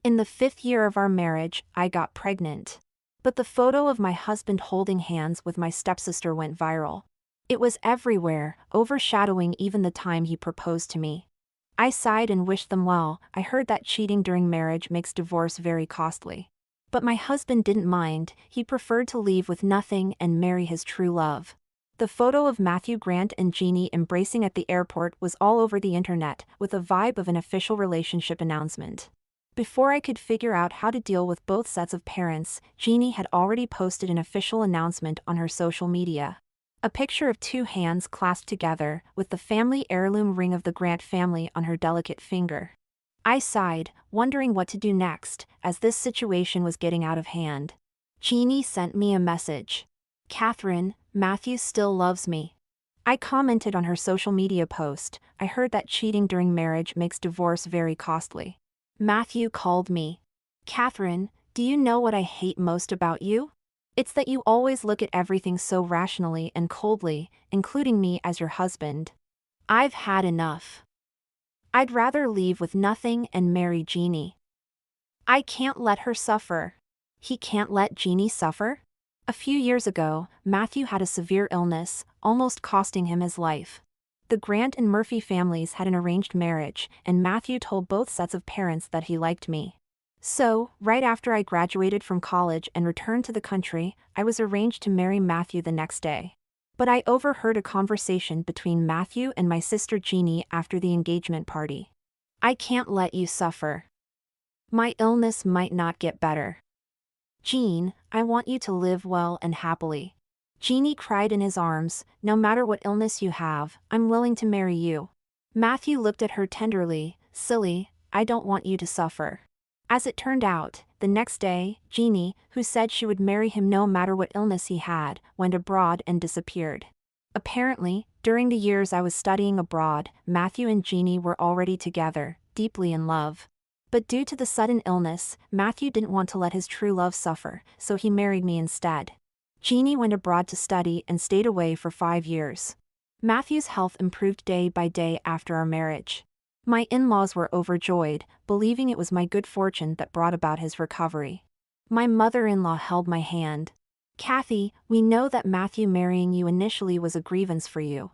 In the 5th year of our marriage, I got pregnant. But the photo of my husband holding hands with my stepsister went viral. It was everywhere, overshadowing even the time he proposed to me. I sighed and wished them well. I heard that cheating during marriage makes divorce very costly. But my husband didn't mind. He preferred to leave with nothing and marry his true love. The photo of Matthew Grant and Jeannie embracing at the airport was all over the internet, with a vibe of an official relationship announcement. Before I could figure out how to deal with both sets of parents, Jeannie had already posted an official announcement on her social media. A picture of two hands clasped together, with the family heirloom ring of the Grant family on her delicate finger. I sighed, wondering what to do next, as this situation was getting out of hand. Jeannie sent me a message. "Catherine, Matthew still loves me." I commented on her social media post. I heard that cheating during marriage makes divorce very costly. Matthew called me. "Catherine, do you know what I hate most about you? It's that you always look at everything so rationally and coldly, including me as your husband. I've had enough. I'd rather leave with nothing and marry Jeannie. I can't let her suffer." He can't let Jeannie suffer? A few years ago, Matthew had a severe illness, almost costing him his life. The Grant and Murphy families had an arranged marriage, and Matthew told both sets of parents that he liked me. So, right after I graduated from college and returned to the country, I was arranged to marry Matthew the next day. But I overheard a conversation between Matthew and my sister Jeannie after the engagement party. "I can't let you suffer. My illness might not get better. Jean, I want you to live well and happily." Jeannie cried in his arms, "No matter what illness you have, I'm willing to marry you." Matthew looked at her tenderly. "Silly, I don't want you to suffer." As it turned out, the next day, Jeannie, who said she would marry him no matter what illness he had, went abroad and disappeared. Apparently, during the years I was studying abroad, Matthew and Jeannie were already together, deeply in love. But due to the sudden illness, Matthew didn't want to let his true love suffer, so he married me instead. Jeannie went abroad to study and stayed away for 5 years. Matthew's health improved day by day after our marriage. My in-laws were overjoyed, believing it was my good fortune that brought about his recovery. My mother-in-law held my hand. "Kathy, we know that Matthew marrying you initially was a grievance for you.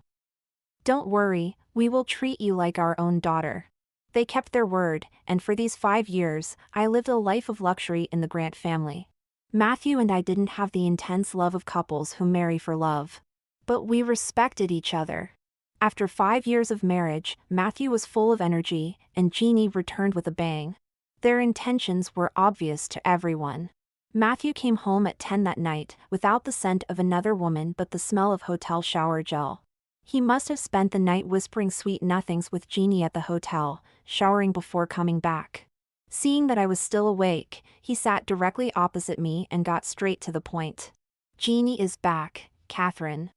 Don't worry, we will treat you like our own daughter." They kept their word, and for these 5 years, I lived a life of luxury in the Grant family. Matthew and I didn't have the intense love of couples who marry for love. But we respected each other. After 5 years of marriage, Matthew was full of energy, and Jeannie returned with a bang. Their intentions were obvious to everyone. Matthew came home at 10 that night, without the scent of another woman but the smell of hotel shower gel. He must have spent the night whispering sweet nothings with Jeannie at the hotel, showering before coming back. Seeing that I was still awake, he sat directly opposite me and got straight to the point. "Jeannie is back, Catherine.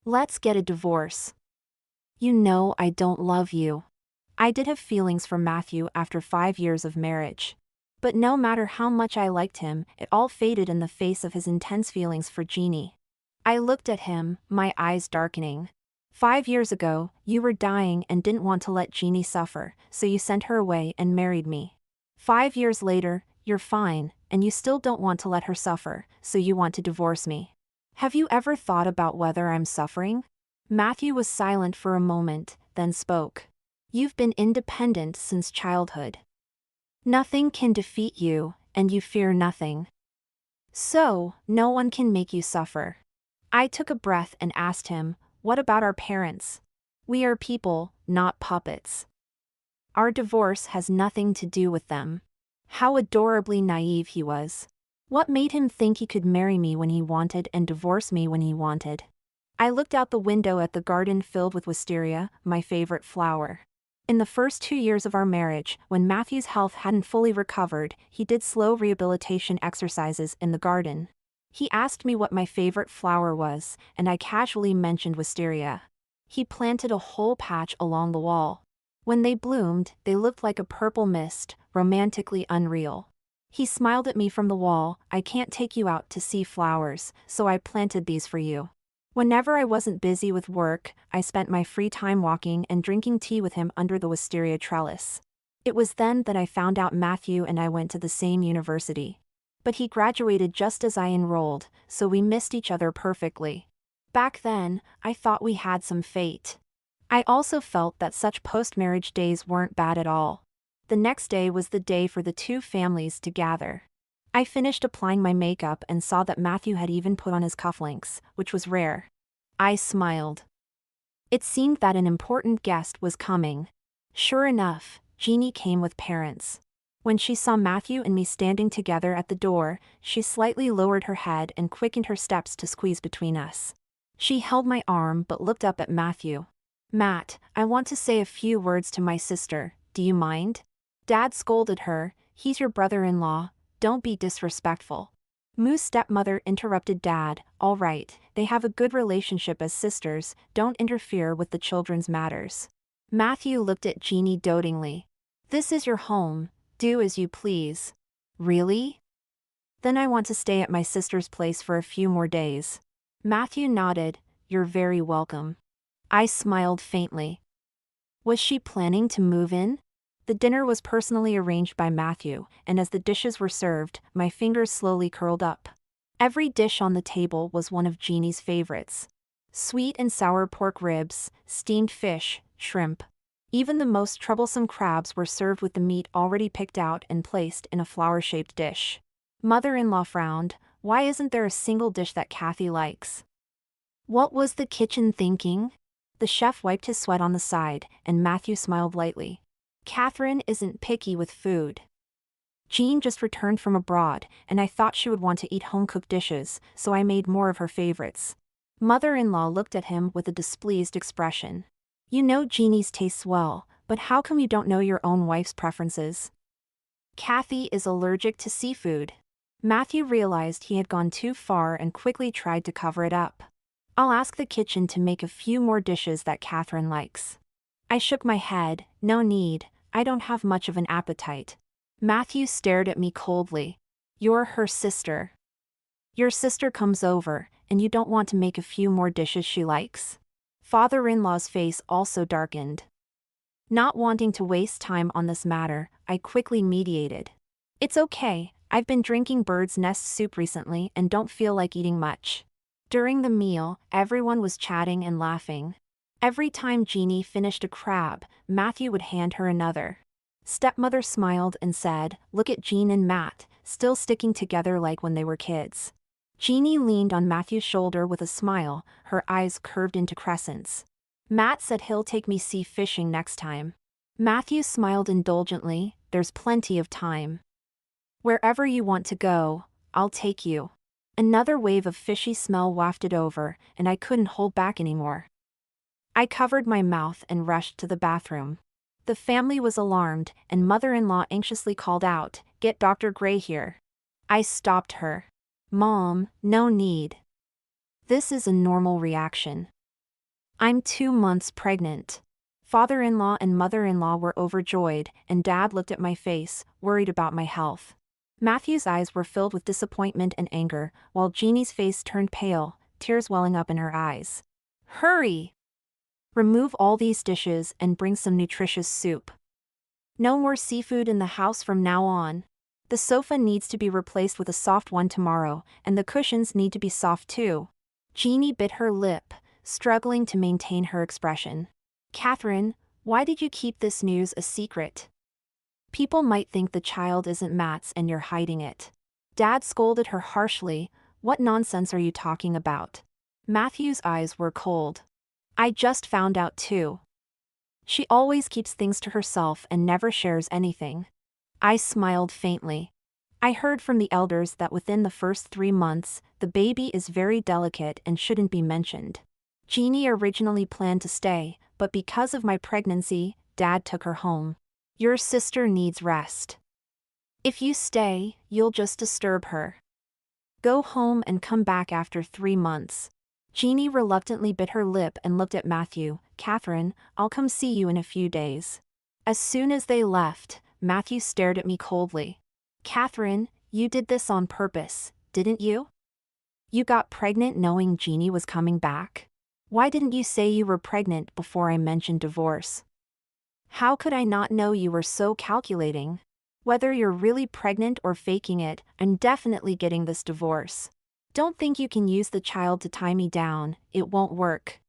Let's get a divorce. You know I don't love you." I did have feelings for Matthew after 5 years of marriage. But no matter how much I liked him, it all faded in the face of his intense feelings for Jeannie. I looked at him, my eyes darkening. 5 years ago, you were dying and didn't want to let Jeannie suffer, so you sent her away and married me. 5 years later, you're fine, and you still don't want to let her suffer, so you want to divorce me. Have you ever thought about whether I'm suffering? Matthew was silent for a moment, then spoke. "You've been independent since childhood. Nothing can defeat you, and you fear nothing. So, no one can make you suffer." I took a breath and asked him, "What about our parents? We are people, not puppets. Our divorce has nothing to do with them." How adorably naive he was. What made him think he could marry me when he wanted and divorce me when he wanted? I looked out the window at the garden filled with wisteria, my favorite flower. In the first 2 years of our marriage, when Matthew's health hadn't fully recovered, he did slow rehabilitation exercises in the garden. He asked me what my favorite flower was, and I casually mentioned wisteria. He planted a whole patch along the wall. When they bloomed, they looked like a purple mist, romantically unreal. He smiled at me from the wall. "I can't take you out to see flowers, so I planted these for you." Whenever I wasn't busy with work, I spent my free time walking and drinking tea with him under the wisteria trellis. It was then that I found out Matthew and I went to the same university. But he graduated just as I enrolled, so we missed each other perfectly. Back then, I thought we had some fate. I also felt that such post-marriage days weren't bad at all. The next day was the day for the two families to gather. I finished applying my makeup and saw that Matthew had even put on his cufflinks, which was rare. I smiled. It seemed that an important guest was coming. Sure enough, Jeannie came with parents. When she saw Matthew and me standing together at the door, she slightly lowered her head and quickened her steps to squeeze between us. She held my arm but looked up at Matthew. "Matt, I want to say a few words to my sister, do you mind?" Dad scolded her, "He's your brother-in-law, don't be disrespectful." Moo's stepmother interrupted Dad, "All right, they have a good relationship as sisters, don't interfere with the children's matters." Matthew looked at Jeannie dotingly. "This is your home, do as you please." "Really? Then I want to stay at my sister's place for a few more days." Matthew nodded, "You're very welcome." I smiled faintly. Was she planning to move in? The dinner was personally arranged by Matthew, and as the dishes were served, my fingers slowly curled up. Every dish on the table was one of Jeannie's favorites. Sweet and sour pork ribs, steamed fish, shrimp. Even the most troublesome crabs were served with the meat already picked out and placed in a flower-shaped dish. Mother-in-law frowned, "Why isn't there a single dish that Kathy likes?" What was the kitchen thinking? The chef wiped his sweat on the side, and Matthew smiled lightly. "Catherine isn't picky with food. Jean just returned from abroad, and I thought she would want to eat home-cooked dishes, so I made more of her favorites." Mother-in-law looked at him with a displeased expression. "You know Jeannie's tastes well, but how come you don't know your own wife's preferences?" "Kathy is allergic to seafood." Matthew realized he had gone too far and quickly tried to cover it up. "I'll ask the kitchen to make a few more dishes that Catherine likes." I shook my head, "No need, I don't have much of an appetite." Matthew stared at me coldly. "You're her sister. Your sister comes over, and you don't want to make a few more dishes she likes?" Father-in-law's face also darkened. Not wanting to waste time on this matter, I quickly mediated. "It's okay, I've been drinking bird's nest soup recently and don't feel like eating much." During the meal, everyone was chatting and laughing. Every time Jeannie finished a crab, Matthew would hand her another. Stepmother smiled and said, "Look at Jean and Matt, still sticking together like when they were kids." Jeannie leaned on Matthew's shoulder with a smile, her eyes curved into crescents. "Matt said he'll take me sea fishing next time." Matthew smiled indulgently, "There's plenty of time. Wherever you want to go, I'll take you." Another wave of fishy smell wafted over, and I couldn't hold back anymore. I covered my mouth and rushed to the bathroom. The family was alarmed, and mother-in-law anxiously called out, "Get Dr. Gray here." I stopped her. "Mom, no need. This is a normal reaction. I'm 2 months pregnant." Father-in-law and mother-in-law were overjoyed, and Dad looked at my face, worried about my health. Matthew's eyes were filled with disappointment and anger, while Jeannie's face turned pale, tears welling up in her eyes. "Hurry! Remove all these dishes and bring some nutritious soup. No more seafood in the house from now on. The sofa needs to be replaced with a soft one tomorrow, and the cushions need to be soft too." Jeannie bit her lip, struggling to maintain her expression. "Catherine, why did you keep this news a secret? People might think the child isn't Matt's and you're hiding it." Dad scolded her harshly, "What nonsense are you talking about?" Matthew's eyes were cold. "I just found out too. She always keeps things to herself and never shares anything." I smiled faintly. "I heard from the elders that within the first 3 months, the baby is very delicate and shouldn't be mentioned. Jeannie originally planned to stay, but because of my pregnancy, Dad took her home. Your sister needs rest. If you stay, you'll just disturb her. Go home and come back after 3 months." Jeannie reluctantly bit her lip and looked at Matthew. "Catherine, I'll come see you in a few days." As soon as they left, Matthew stared at me coldly. "Catherine, you did this on purpose, didn't you? You got pregnant knowing Jeannie was coming back? Why didn't you say you were pregnant before I mentioned divorce?" How could I not know you were so calculating? Whether you're really pregnant or faking it, I'm definitely getting this divorce. Don't think you can use the child to tie me down, it won't work.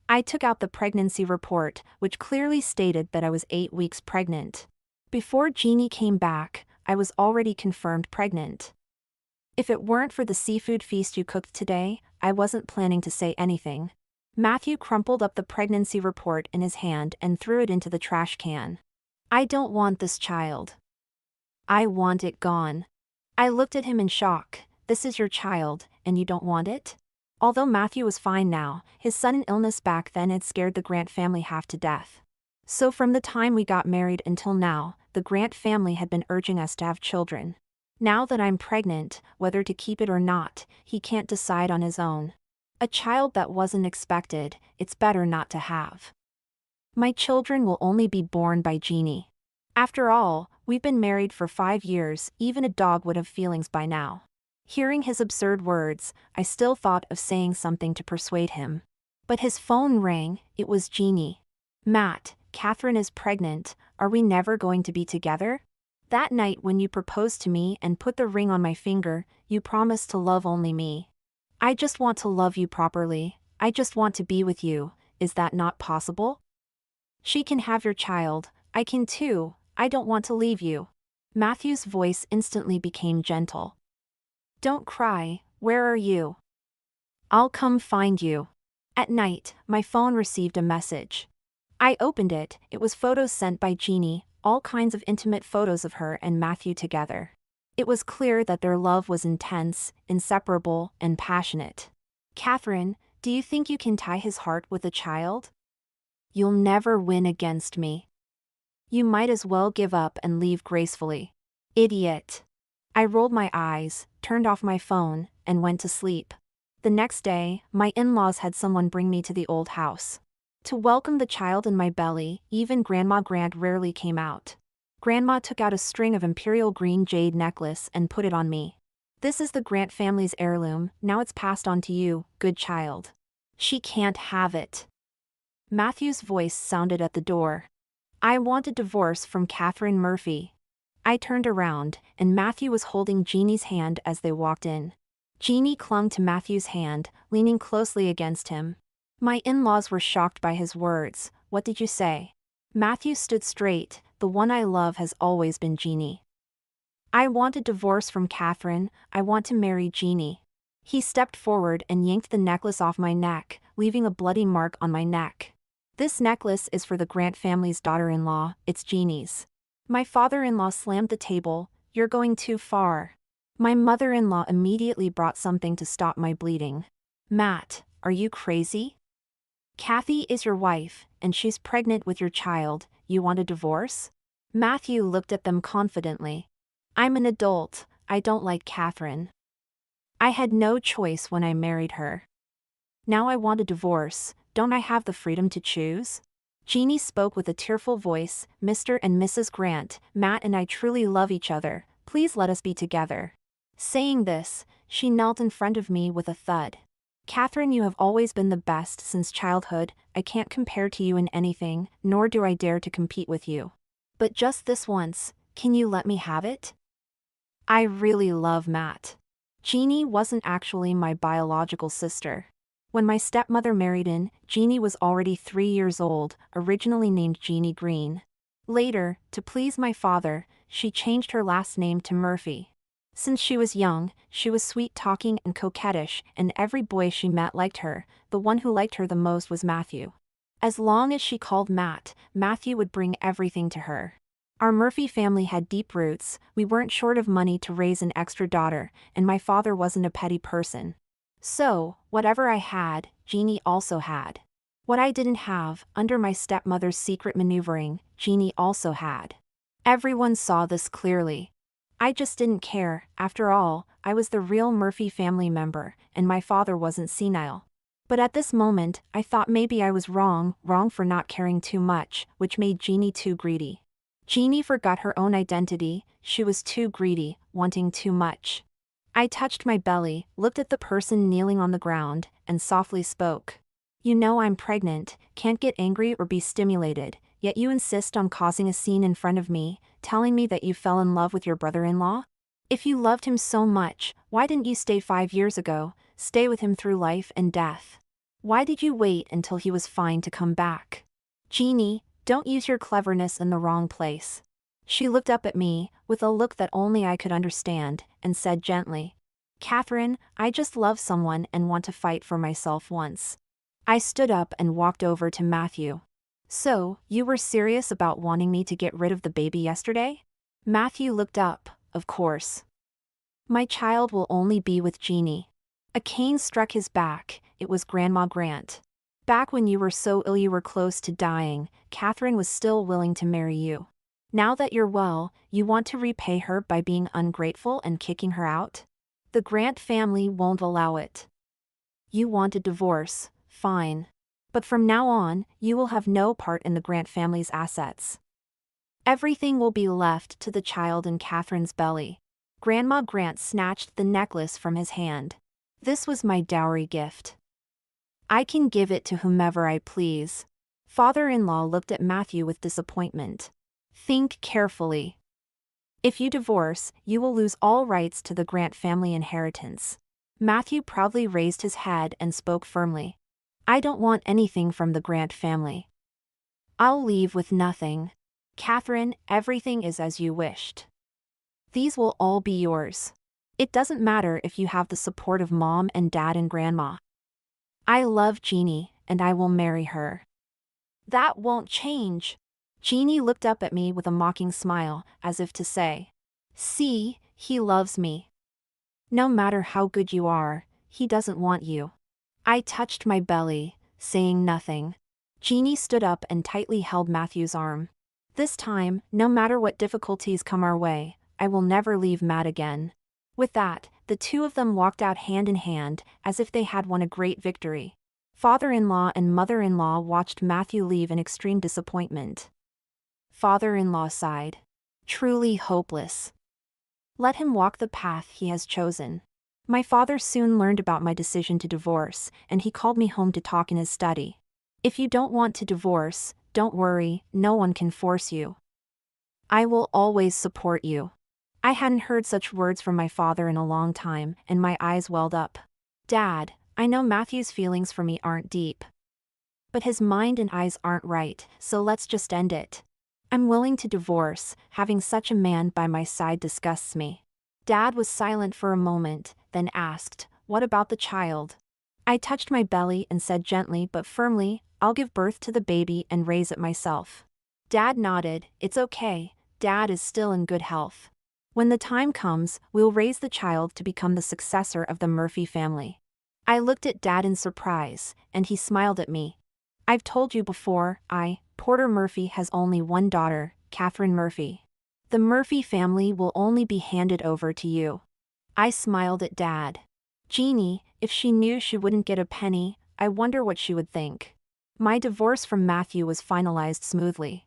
I took out the pregnancy report, which clearly stated that I was 8 weeks pregnant. Before Jeannie came back, I was already confirmed pregnant. If it weren't for the seafood feast you cooked today, I wasn't planning to say anything. Matthew crumpled up the pregnancy report in his hand and threw it into the trash can. I don't want this child. I want it gone. I looked at him in shock. This is your child, and you don't want it? Although Matthew was fine now, his sudden illness back then had scared the Grant family half to death. So from the time we got married until now, the Grant family had been urging us to have children. Now that I'm pregnant, whether to keep it or not, he can't decide on his own. A child that wasn't expected, it's better not to have. My children will only be born by Jeannie. After all, we've been married for 5 years, even a dog would have feelings by now. Hearing his absurd words, I still thought of saying something to persuade him. But his phone rang, it was Jeannie. Matt, Catherine is pregnant, are we never going to be together? That night when you proposed to me and put the ring on my finger, you promised to love only me. I just want to love you properly, I just want to be with you, is that not possible? She can have your child, I can too, I don't want to leave you. Matthew's voice instantly became gentle. Don't cry, where are you? I'll come find you. At night, my phone received a message. I opened it, it was photos sent by Jeannie, all kinds of intimate photos of her and Matthew together. It was clear that their love was intense, inseparable, and passionate. Catherine, do you think you can tie his heart with a child? You'll never win against me. You might as well give up and leave gracefully. Idiot. I rolled my eyes, turned off my phone, and went to sleep. The next day, my in-laws had someone bring me to the old house. To welcome the child in my belly, even Grandma Grant rarely came out. Grandma took out a string of imperial green jade necklace and put it on me. This is the Grant family's heirloom, now it's passed on to you, good child. She can't have it. Matthew's voice sounded at the door. I want a divorce from Catherine Murphy. I turned around, and Matthew was holding Jeannie's hand as they walked in. Jeannie clung to Matthew's hand, leaning closely against him. My in-laws were shocked by his words. What did you say? Matthew stood straight. The one I love has always been Jeannie. I want a divorce from Catherine, I want to marry Jeannie. He stepped forward and yanked the necklace off my neck, leaving a bloody mark on my neck. This necklace is for the Grant family's daughter-in-law, it's Jeannie's. My father-in-law slammed the table. You're going too far. My mother-in-law immediately brought something to stop my bleeding. Matt, are you crazy? Kathy is your wife, and she's pregnant with your child, you want a divorce? Matthew looked at them confidently. I'm an adult, I don't like Catherine. I had no choice when I married her. Now I want a divorce, don't I have the freedom to choose? Jeannie spoke with a tearful voice, Mr. and Mrs. Grant, Matt and I truly love each other, please let us be together. Saying this, she knelt in front of me with a thud. Catherine, you have always been the best since childhood, I can't compare to you in anything, nor do I dare to compete with you. But just this once, can you let me have it? I really love Matt. Jeannie wasn't actually my biological sister. When my stepmother married in, Jeannie was already 3 years old, originally named Jeannie Green. Later, to please my father, she changed her last name to Murphy. Since she was young, she was sweet-talking and coquettish, and every boy she met liked her. The one who liked her the most was Matthew. As long as she called Matt, Matthew would bring everything to her. Our Murphy family had deep roots, we weren't short of money to raise an extra daughter, and my father wasn't a petty person. So, whatever I had, Jeannie also had. What I didn't have, under my stepmother's secret maneuvering, Jeannie also had. Everyone saw this clearly. I just didn't care, after all, I was the real Murphy family member, and my father wasn't senile. But at this moment, I thought maybe I was wrong for not caring too much, which made Jeannie too greedy. Jeannie forgot her own identity, she was too greedy, wanting too much. I touched my belly, looked at the person kneeling on the ground, and softly spoke. You know I'm pregnant, can't get angry or be stimulated, yet you insist on causing a scene in front of me, telling me that you fell in love with your brother-in-law? If you loved him so much, why didn't you stay 5 years ago, stay with him through life and death? Why did you wait until he was fine to come back? Jeannie, don't use your cleverness in the wrong place. She looked up at me, with a look that only I could understand, and said gently, Catherine, I just love someone and want to fight for myself once. I stood up and walked over to Matthew. So, you were serious about wanting me to get rid of the baby yesterday? Matthew looked up, of course. My child will only be with Jeannie. A cane struck his back, it was Grandma Grant. Back when you were so ill you were close to dying, Catherine was still willing to marry you. Now that you're well, you want to repay her by being ungrateful and kicking her out? The Grant family won't allow it. You want a divorce, fine. But from now on, you will have no part in the Grant family's assets. Everything will be left to the child in Catherine's belly. Grandma Grant snatched the necklace from his hand. This was my dowry gift. I can give it to whomever I please. Father-in-law looked at Matthew with disappointment. Think carefully. If you divorce, you will lose all rights to the Grant family inheritance. Matthew proudly raised his head and spoke firmly. I don't want anything from the Grant family. I'll leave with nothing. Catherine, everything is as you wished. These will all be yours. It doesn't matter if you have the support of Mom and Dad and Grandma. I love Jeannie, and I will marry her. That won't change. Jeannie looked up at me with a mocking smile, as if to say, see, he loves me. No matter how good you are, he doesn't want you. I touched my belly, saying nothing. Jeannie stood up and tightly held Matthew's arm. This time, no matter what difficulties come our way, I will never leave Matt again. With that, the two of them walked out hand in hand, as if they had won a great victory. Father-in-law and mother-in-law watched Matthew leave in extreme disappointment. Father-in-law sighed. Truly hopeless. Let him walk the path he has chosen. My father soon learned about my decision to divorce, and he called me home to talk in his study. If you don't want to divorce, don't worry, no one can force you. I will always support you. I hadn't heard such words from my father in a long time, and my eyes welled up. Dad, I know Matthew's feelings for me aren't deep. But his mind and eyes aren't right, so let's just end it. I'm willing to divorce, having such a man by my side disgusts me. Dad was silent for a moment, then asked, what about the child? I touched my belly and said gently but firmly, I'll give birth to the baby and raise it myself. Dad nodded, it's okay, Dad is still in good health. When the time comes, we'll raise the child to become the successor of the Murphy family. I looked at Dad in surprise, and he smiled at me. I've told you before, Porter Murphy has only one daughter, Catherine Murphy. The Murphy family will only be handed over to you. I smiled at Dad. Jeannie, if she knew she wouldn't get a penny, I wonder what she would think. My divorce from Matthew was finalized smoothly.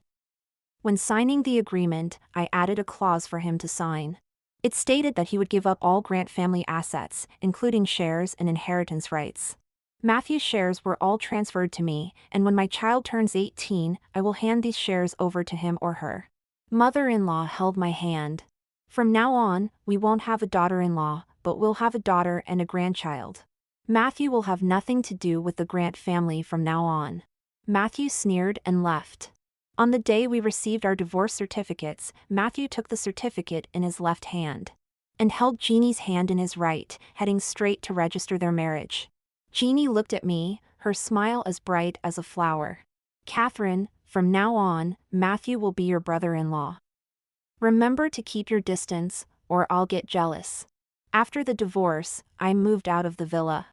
When signing the agreement, I added a clause for him to sign. It stated that he would give up all Grant family assets, including shares and inheritance rights. Matthew's shares were all transferred to me, and when my child turns 18, I will hand these shares over to him or her. Mother-in-law held my hand. From now on, we won't have a daughter-in-law, but we'll have a daughter and a grandchild. Matthew will have nothing to do with the Grant family from now on. Matthew sneered and left. On the day we received our divorce certificates, Matthew took the certificate in his left hand and held Jeannie's hand in his right, heading straight to register their marriage. Jeannie looked at me, her smile as bright as a flower. Catherine, from now on, Matthew will be your brother-in-law. Remember to keep your distance, or I'll get jealous. After the divorce, I moved out of the villa.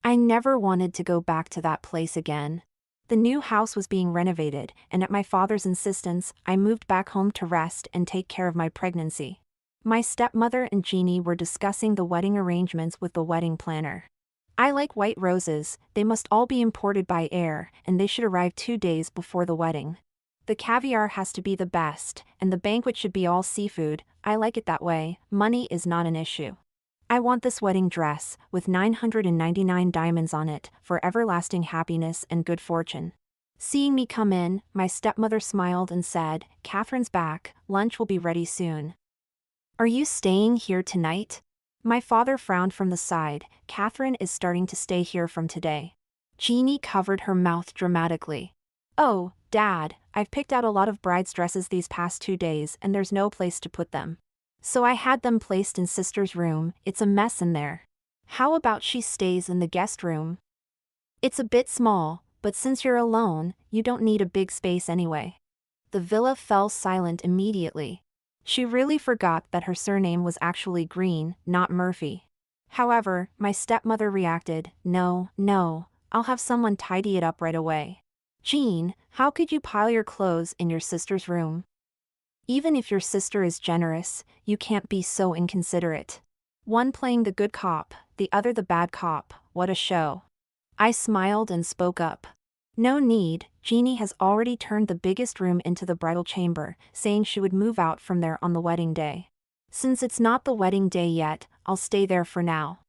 I never wanted to go back to that place again. The new house was being renovated, and at my father's insistence, I moved back home to rest and take care of my pregnancy. My stepmother and Jeannie were discussing the wedding arrangements with the wedding planner. I like white roses, they must all be imported by air, and they should arrive 2 days before the wedding. The caviar has to be the best, and the banquet should be all seafood. I like it that way, money is not an issue. I want this wedding dress, with 999 diamonds on it, for everlasting happiness and good fortune. Seeing me come in, my stepmother smiled and said, "Catherine's back, lunch will be ready soon. Are you staying here tonight?" My father frowned from the side. "Catherine is starting to stay here from today." Jeannie covered her mouth dramatically. "Oh, Dad, I've picked out a lot of bride's dresses these past 2 days and there's no place to put them. So I had them placed in Sister's room. It's a mess in there. How about she stays in the guest room? It's a bit small, but since you're alone, you don't need a big space anyway." The villa fell silent immediately. She really forgot that her surname was actually Green, not Murphy. However, my stepmother reacted, "No, no, I'll have someone tidy it up right away. Jean, how could you pile your clothes in your sister's room? Even if your sister is generous, you can't be so inconsiderate. One playing the good cop, the other the bad cop, what a show." I smiled and spoke up. "No need, Jeannie has already turned the biggest room into the bridal chamber, saying she would move out from there on the wedding day. Since it's not the wedding day yet, I'll stay there for now.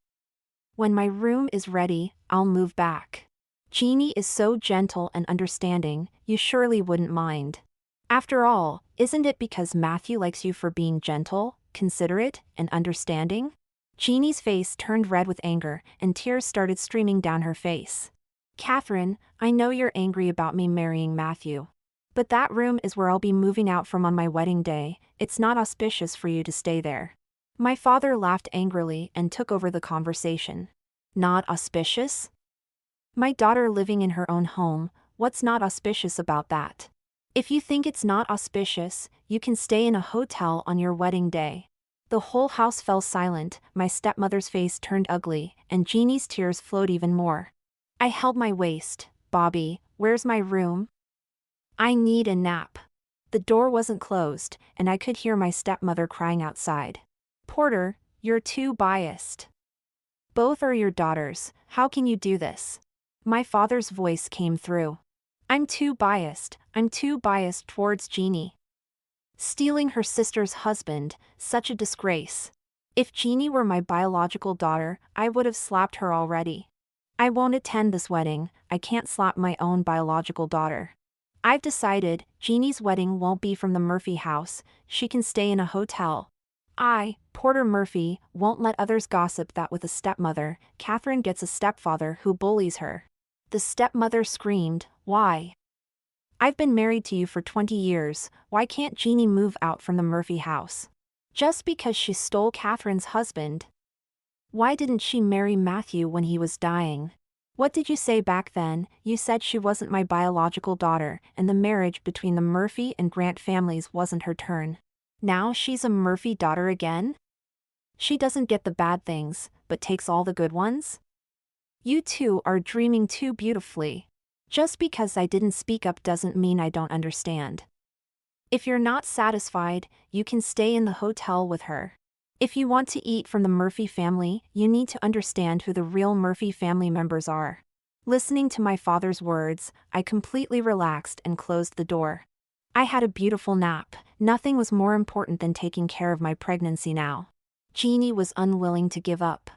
When my room is ready, I'll move back. Jeannie is so gentle and understanding, you surely wouldn't mind. After all, isn't it because Matthew likes you for being gentle, considerate, and understanding?" Jeannie's face turned red with anger, and tears started streaming down her face. "Catherine, I know you're angry about me marrying Matthew. But that room is where I'll be moving out from on my wedding day. It's not auspicious for you to stay there." My father laughed angrily and took over the conversation. "Not auspicious? My daughter living in her own home, what's not auspicious about that? If you think it's not auspicious, you can stay in a hotel on your wedding day." The whole house fell silent, my stepmother's face turned ugly, and Jeannie's tears flowed even more. I held my waist. "Bobby, where's my room? I need a nap." The door wasn't closed, and I could hear my stepmother crying outside. "Porter, you're too biased. Both are your daughters, how can you do this?" My father's voice came through. I'm too biased towards Jeannie. Stealing her sister's husband, such a disgrace. If Jeannie were my biological daughter, I would have slapped her already. I won't attend this wedding, I can't slap my own biological daughter. I've decided, Jeannie's wedding won't be from the Murphy house, she can stay in a hotel. I, Porter Murphy, won't let others gossip that with a stepmother, Catherine gets a stepfather who bullies her. The stepmother screamed, "Why? I've been married to you for 20 years, why can't Jeannie move out from the Murphy house? Just because she stole Catherine's husband? Why didn't she marry Matthew when he was dying? What did you say back then? You said she wasn't my biological daughter, and the marriage between the Murphy and Grant families wasn't her turn. Now she's a Murphy daughter again? She doesn't get the bad things, but takes all the good ones? You two are dreaming too beautifully. Just because I didn't speak up doesn't mean I don't understand. If you're not satisfied, you can stay in the hotel with her. If you want to eat from the Murphy family, you need to understand who the real Murphy family members are." Listening to my father's words, I completely relaxed and closed the door. I had a beautiful nap. Nothing was more important than taking care of my pregnancy now. Jeannie was unwilling to give up.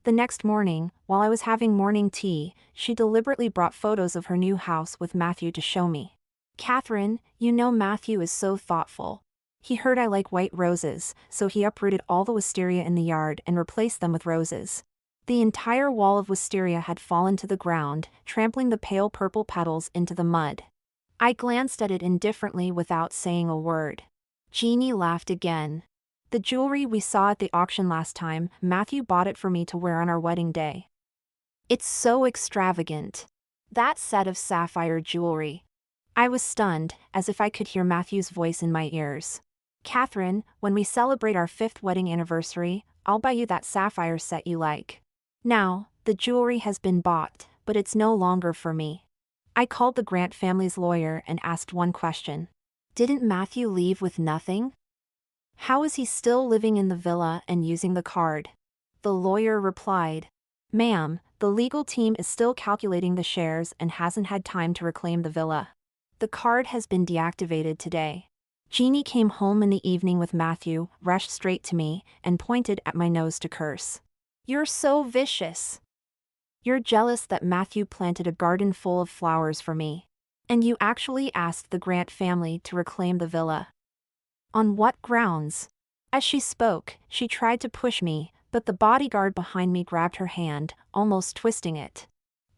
The next morning, while I was having morning tea, she deliberately brought photos of her new house with Matthew to show me. "Catherine, you know Matthew is so thoughtful. He heard I like white roses, so he uprooted all the wisteria in the yard and replaced them with roses. The entire wall of wisteria had fallen to the ground, trampling the pale purple petals into the mud." I glanced at it indifferently without saying a word. Jeannie laughed again. "The jewelry we saw at the auction last time, Matthew bought it for me to wear on our wedding day. It's so extravagant. That set of sapphire jewelry." I was stunned, as if I could hear Matthew's voice in my ears. "Catherine, when we celebrate our 5th wedding anniversary, I'll buy you that sapphire set you like." Now, the jewelry has been bought, but it's no longer for me. I called the Grant family's lawyer and asked one question. Didn't Matthew leave with nothing? How is he still living in the villa and using the card? The lawyer replied, "Ma'am, the legal team is still calculating the shares and hasn't had time to reclaim the villa. The card has been deactivated today." Jeannie came home in the evening with Matthew, rushed straight to me, and pointed at my nose to curse. "You're so vicious. You're jealous that Matthew planted a garden full of flowers for me. And you actually asked the Grant family to reclaim the villa. On what grounds? As she spoke, she tried to push me, but the bodyguard behind me grabbed her hand, almost twisting it.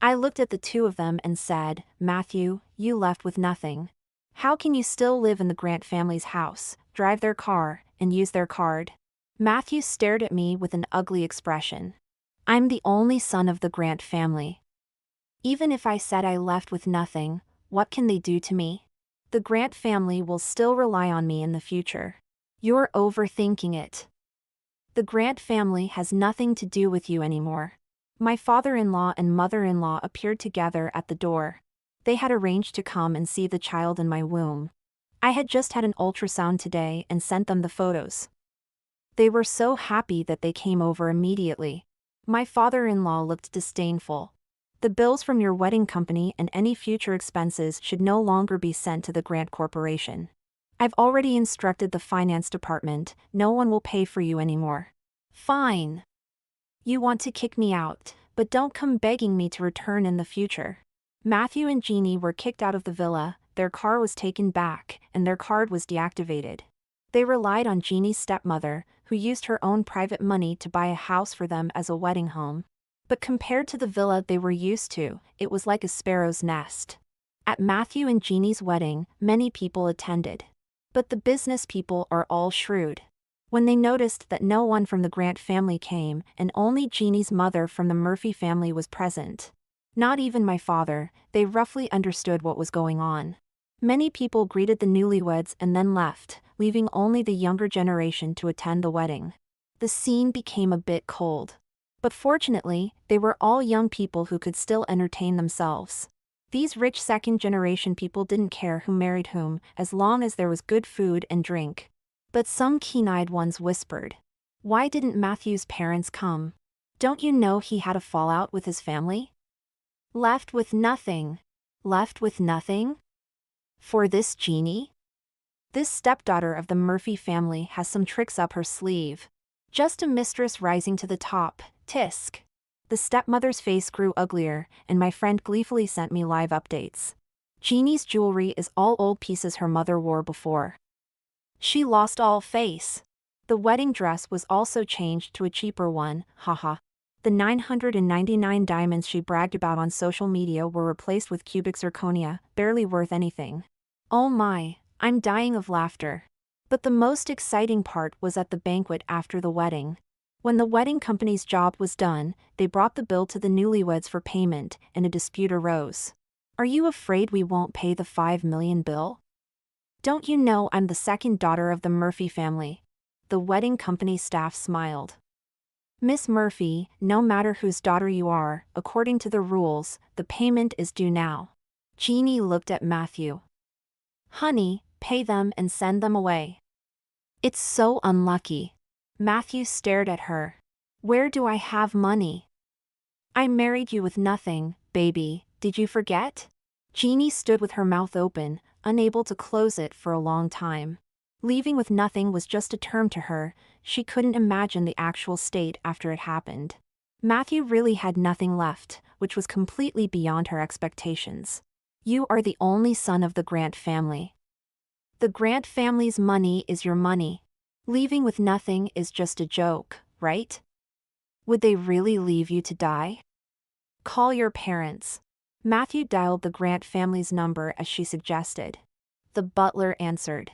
I looked at the two of them and said, Matthew, you left with nothing. How can you still live in the Grant family's house, drive their car, and use their card? Matthew stared at me with an ugly expression. I'm the only son of the Grant family. Even if I said I left with nothing, what can they do to me? The Grant family will still rely on me in the future. You're overthinking it. The Grant family has nothing to do with you anymore. My father-in-law and mother-in-law appeared together at the door. They had arranged to come and see the child in my womb. I had just had an ultrasound today and sent them the photos. They were so happy that they came over immediately. My father-in-law looked disdainful. The bills from your wedding company and any future expenses should no longer be sent to the Grant Corporation. I've already instructed the finance department, no one will pay for you anymore. Fine. You want to kick me out, but don't come begging me to return in the future. Matthew and Jeannie were kicked out of the villa, their car was taken back, and their card was deactivated. They relied on Jeannie's stepmother, who used her own private money to buy a house for them as a wedding home. But compared to the villa they were used to, it was like a sparrow's nest. At Matthew and Jeannie's wedding, many people attended. But the business people are all shrewd. When they noticed that no one from the Grant family came and only Jeannie's mother from the Murphy family was present, not even my father, they roughly understood what was going on. Many people greeted the newlyweds and then left, leaving only the younger generation to attend the wedding. The scene became a bit cold. But fortunately, they were all young people who could still entertain themselves. These rich second-generation people didn't care who married whom, as long as there was good food and drink. But some keen-eyed ones whispered, "Why didn't Matthew's parents come? Don't you know he had a fallout with his family? Left with nothing. Left with nothing? For this Jeannie? This stepdaughter of the Murphy family has some tricks up her sleeve. Just a mistress rising to the top, tisk." The stepmother's face grew uglier, and my friend gleefully sent me live updates. Jeannie's jewelry is all old pieces her mother wore before. She lost all face. The wedding dress was also changed to a cheaper one, haha. The 999 diamonds she bragged about on social media were replaced with cubic zirconia, barely worth anything. Oh my, I'm dying of laughter. But the most exciting part was at the banquet after the wedding. When the wedding company's job was done, they brought the bill to the newlyweds for payment, and a dispute arose. Are you afraid we won't pay the $5 million bill? Don't you know I'm the second daughter of the Murphy family? The wedding company staff smiled. Miss Murphy, no matter whose daughter you are, according to the rules, the payment is due now. Jeannie looked at Matthew. Honey, pay them and send them away. It's so unlucky. Matthew stared at her. Where do I have money? I married you with nothing, baby, did you forget? Jeannie stood with her mouth open, unable to close it for a long time. Leaving with nothing was just a term to her, she couldn't imagine the actual state after it happened. Matthew really had nothing left, which was completely beyond her expectations. You are the only son of the Grant family. The Grant family's money is your money. Leaving with nothing is just a joke, right? Would they really leave you to die? Call your parents. Matthew dialed the Grant family's number as she suggested. The butler answered.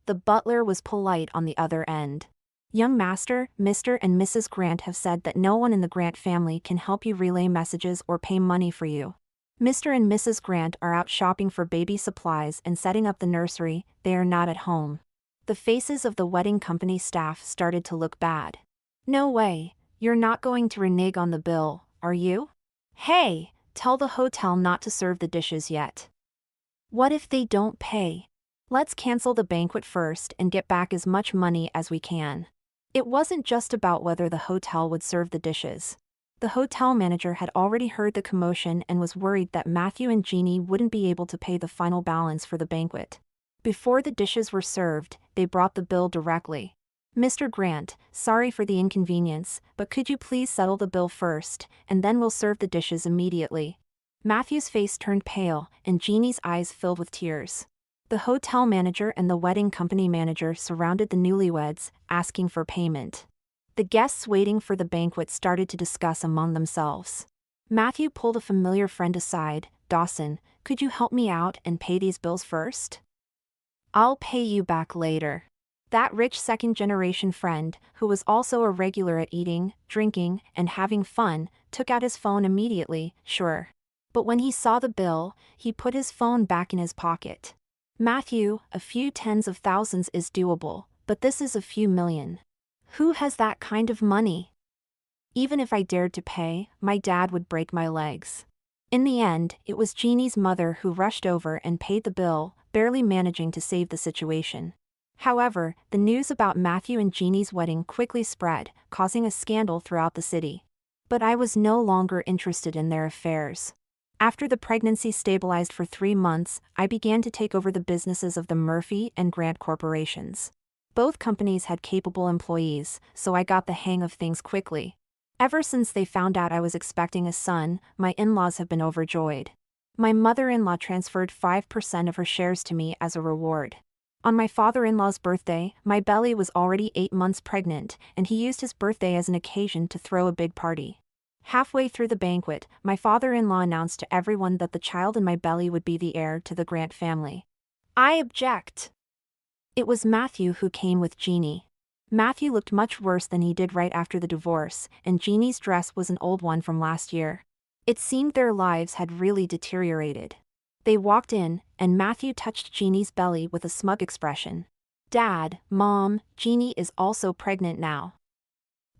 The butler was polite on the other end. Young Master, Mr. and Mrs. Grant have said that no one in the Grant family can help you relay messages or pay money for you. Mr. and Mrs. Grant are out shopping for baby supplies and setting up the nursery, they are not at home. The faces of the wedding company staff started to look bad. No way, you're not going to renege on the bill, are you? Hey, tell the hotel not to serve the dishes yet. What if they don't pay? Let's cancel the banquet first and get back as much money as we can. It wasn't just about whether the hotel would serve the dishes. The hotel manager had already heard the commotion and was worried that Matthew and Jeannie wouldn't be able to pay the final balance for the banquet. Before the dishes were served, they brought the bill directly. Mr. Grant, sorry for the inconvenience, but could you please settle the bill first, and then we'll serve the dishes immediately. Matthew's face turned pale, and Jeannie's eyes filled with tears. The hotel manager and the wedding company manager surrounded the newlyweds, asking for payment. The guests waiting for the banquet started to discuss among themselves. Matthew pulled a familiar friend aside. "Dawson, could you help me out and pay these bills first? I'll pay you back later." That rich second-generation friend, who was also a regular at eating, drinking, and having fun, took out his phone immediately. "Sure." But when he saw the bill, he put his phone back in his pocket. "Matthew, a few tens of thousands is doable, but this is a few million. Who has that kind of money?" Even if I dared to pay, my dad would break my legs. In the end, it was Jeannie's mother who rushed over and paid the bill, barely managing to save the situation. However, the news about Matthew and Jeannie's wedding quickly spread, causing a scandal throughout the city. But I was no longer interested in their affairs. After the pregnancy stabilized for 3 months, I began to take over the businesses of the Murphy and Grant corporations. Both companies had capable employees, so I got the hang of things quickly. Ever since they found out I was expecting a son, my in-laws have been overjoyed. My mother-in-law transferred 5% of her shares to me as a reward. On my father-in-law's birthday, my belly was already 8 months pregnant, and he used his birthday as an occasion to throw a big party. Halfway through the banquet, my father-in-law announced to everyone that the child in my belly would be the heir to the Grant family. I object. It was Matthew who came with Jeannie. Matthew looked much worse than he did right after the divorce, and Jeannie's dress was an old one from last year. It seemed their lives had really deteriorated. They walked in, and Matthew touched Jeannie's belly with a smug expression. "Dad, Mom, Jeannie is also pregnant now.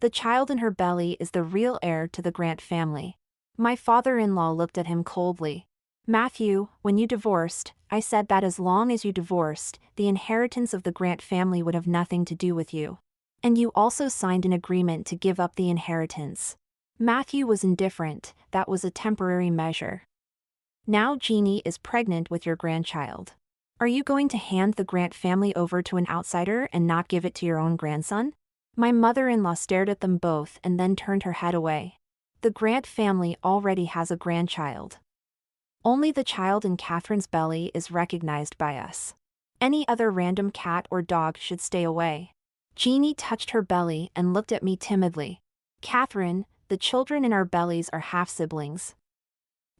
The child in her belly is the real heir to the Grant family." My father-in-law looked at him coldly. "Matthew, when you divorced, I said that as long as you divorced, the inheritance of the Grant family would have nothing to do with you. And you also signed an agreement to give up the inheritance." Matthew was indifferent. "That was a temporary measure. Now Jeannie is pregnant with your grandchild. Are you going to hand the Grant family over to an outsider and not give it to your own grandson?" My mother-in-law stared at them both and then turned her head away. "The Grant family already has a grandchild. Only the child in Catherine's belly is recognized by us. Any other random cat or dog should stay away." Jeannie touched her belly and looked at me timidly. "Catherine, the children in our bellies are half-siblings.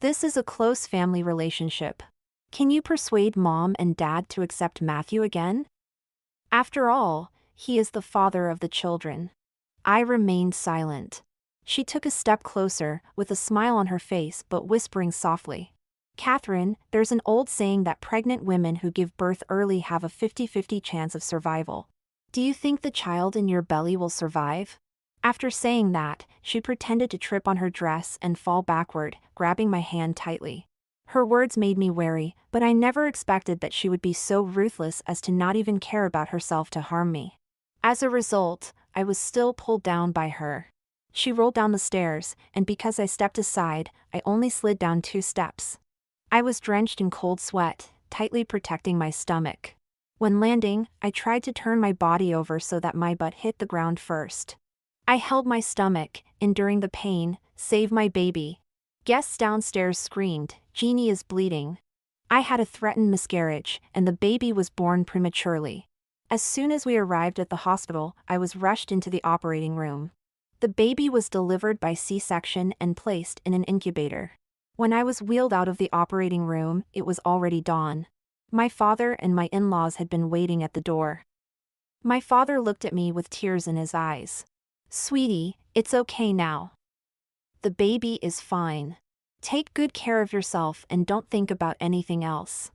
This is a close family relationship. Can you persuade Mom and Dad to accept Matthew again? After all, he is the father of the children." I remained silent. She took a step closer, with a smile on her face but whispering softly. "Catherine, there's an old saying that pregnant women who give birth early have a 50-50 chance of survival. Do you think the child in your belly will survive?" After saying that, she pretended to trip on her dress and fall backward, grabbing my hand tightly. Her words made me wary, but I never expected that she would be so ruthless as to not even care about herself to harm me. As a result, I was still pulled down by her. She rolled down the stairs, and because I stepped aside, I only slid down 2 steps. I was drenched in cold sweat, tightly protecting my stomach. When landing, I tried to turn my body over so that my butt hit the ground first. I held my stomach, enduring the pain. "Save my baby." Guests downstairs screamed, "Jeannie is bleeding." I had a threatened miscarriage, and the baby was born prematurely. As soon as we arrived at the hospital, I was rushed into the operating room. The baby was delivered by C-section and placed in an incubator. When I was wheeled out of the operating room, it was already dawn. My father and my in-laws had been waiting at the door. My father looked at me with tears in his eyes. "Sweetie, it's okay now. The baby is fine. Take good care of yourself and don't think about anything else.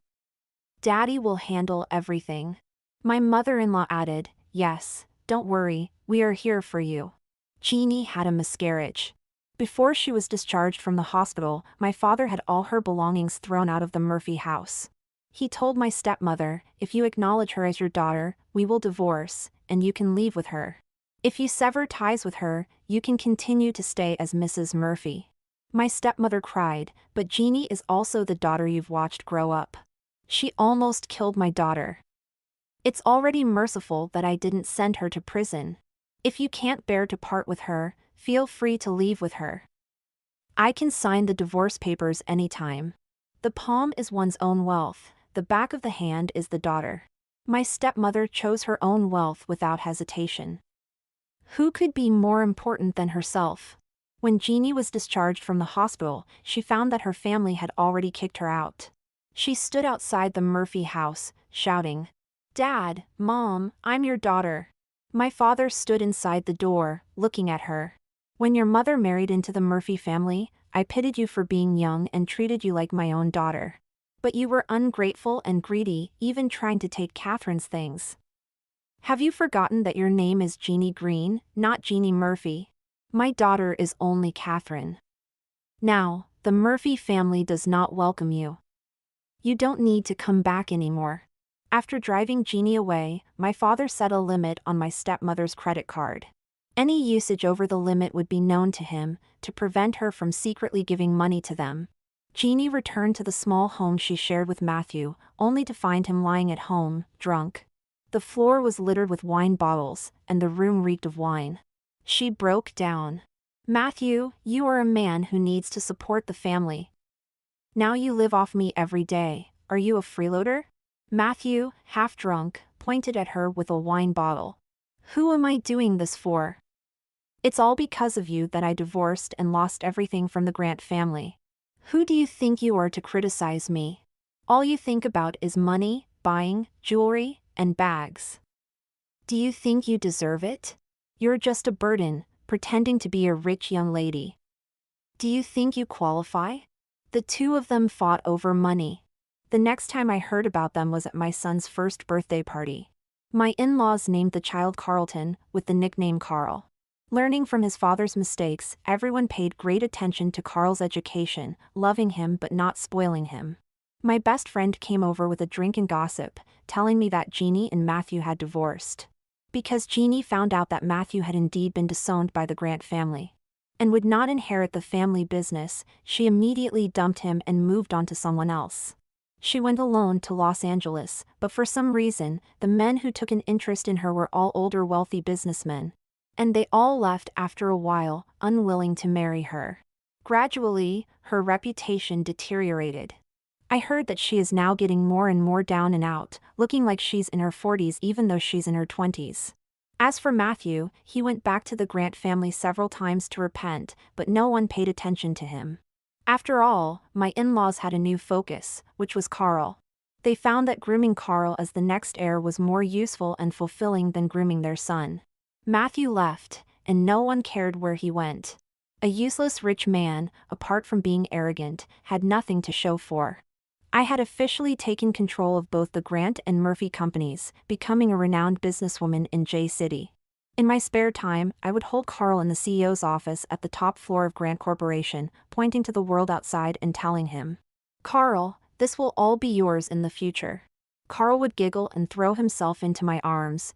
Daddy will handle everything." My mother-in-law added, "Yes, don't worry, we are here for you." Jeannie had a miscarriage. Before she was discharged from the hospital, my father had all her belongings thrown out of the Murphy house. He told my stepmother, "If you acknowledge her as your daughter, we will divorce, and you can leave with her. If you sever ties with her, you can continue to stay as Mrs. Murphy." My stepmother cried, "But Jeannie is also the daughter you've watched grow up. She almost killed my daughter. It's already merciful that I didn't send her to prison. If you can't bear to part with her, feel free to leave with her." I can sign the divorce papers anytime. The palm is one's own wealth, the back of the hand is the daughter. My stepmother chose her own wealth without hesitation. Who could be more important than herself? When Jeannie was discharged from the hospital, she found that her family had already kicked her out. She stood outside the Murphy house, shouting, "Dad, Mom, I'm your daughter." My father stood inside the door, looking at her. "When your mother married into the Murphy family, I pitied you for being young and treated you like my own daughter. But you were ungrateful and greedy, even trying to take Catherine's things. Have you forgotten that your name is Jeannie Green, not Jeannie Murphy? My daughter is only Catherine. Now, the Murphy family does not welcome you. You don't need to come back anymore." After driving Jeannie away, my father set a limit on my stepmother's credit card. Any usage over the limit would be known to him, to prevent her from secretly giving money to them. Jeannie returned to the small home she shared with Matthew, only to find him lying at home, drunk. The floor was littered with wine bottles, and the room reeked of wine. She broke down. "Matthew, you are a man who needs to support the family. Now you live off me every day. Are you a freeloader?" Matthew, half drunk, pointed at her with a wine bottle. "Who am I doing this for? It's all because of you that I divorced and lost everything from the Grant family. Who do you think you are to criticize me? All you think about is money, buying, jewelry, and bags. Do you think you deserve it? You're just a burden, pretending to be a rich young lady. Do you think you qualify?" The two of them fought over money. The next time I heard about them was at my son's first birthday party. My in-laws named the child Carlton, with the nickname Carl. Learning from his father's mistakes, everyone paid great attention to Carl's education, loving him but not spoiling him. My best friend came over with a drink and gossip, telling me that Jeannie and Matthew had divorced. Because Jeannie found out that Matthew had indeed been disowned by the Grant family and would not inherit the family business, she immediately dumped him and moved on to someone else. She went alone to Los Angeles, but for some reason, the men who took an interest in her were all older wealthy businessmen. And they all left after a while, unwilling to marry her. Gradually, her reputation deteriorated. I heard that she is now getting more and more down and out, looking like she's in her 40s even though she's in her 20s. As for Matthew, he went back to the Grant family several times to repent, but no one paid attention to him. After all, my in-laws had a new focus, which was Carl. They found that grooming Carl as the next heir was more useful and fulfilling than grooming their son. Matthew left, and no one cared where he went. A useless rich man, apart from being arrogant, had nothing to show for. I had officially taken control of both the Grant and Murphy companies, becoming a renowned businesswoman in J City. In my spare time, I would hold Carl in the CEO's office at the top floor of Grant Corporation, pointing to the world outside and telling him, "Carl, this will all be yours in the future." Carl would giggle and throw himself into my arms.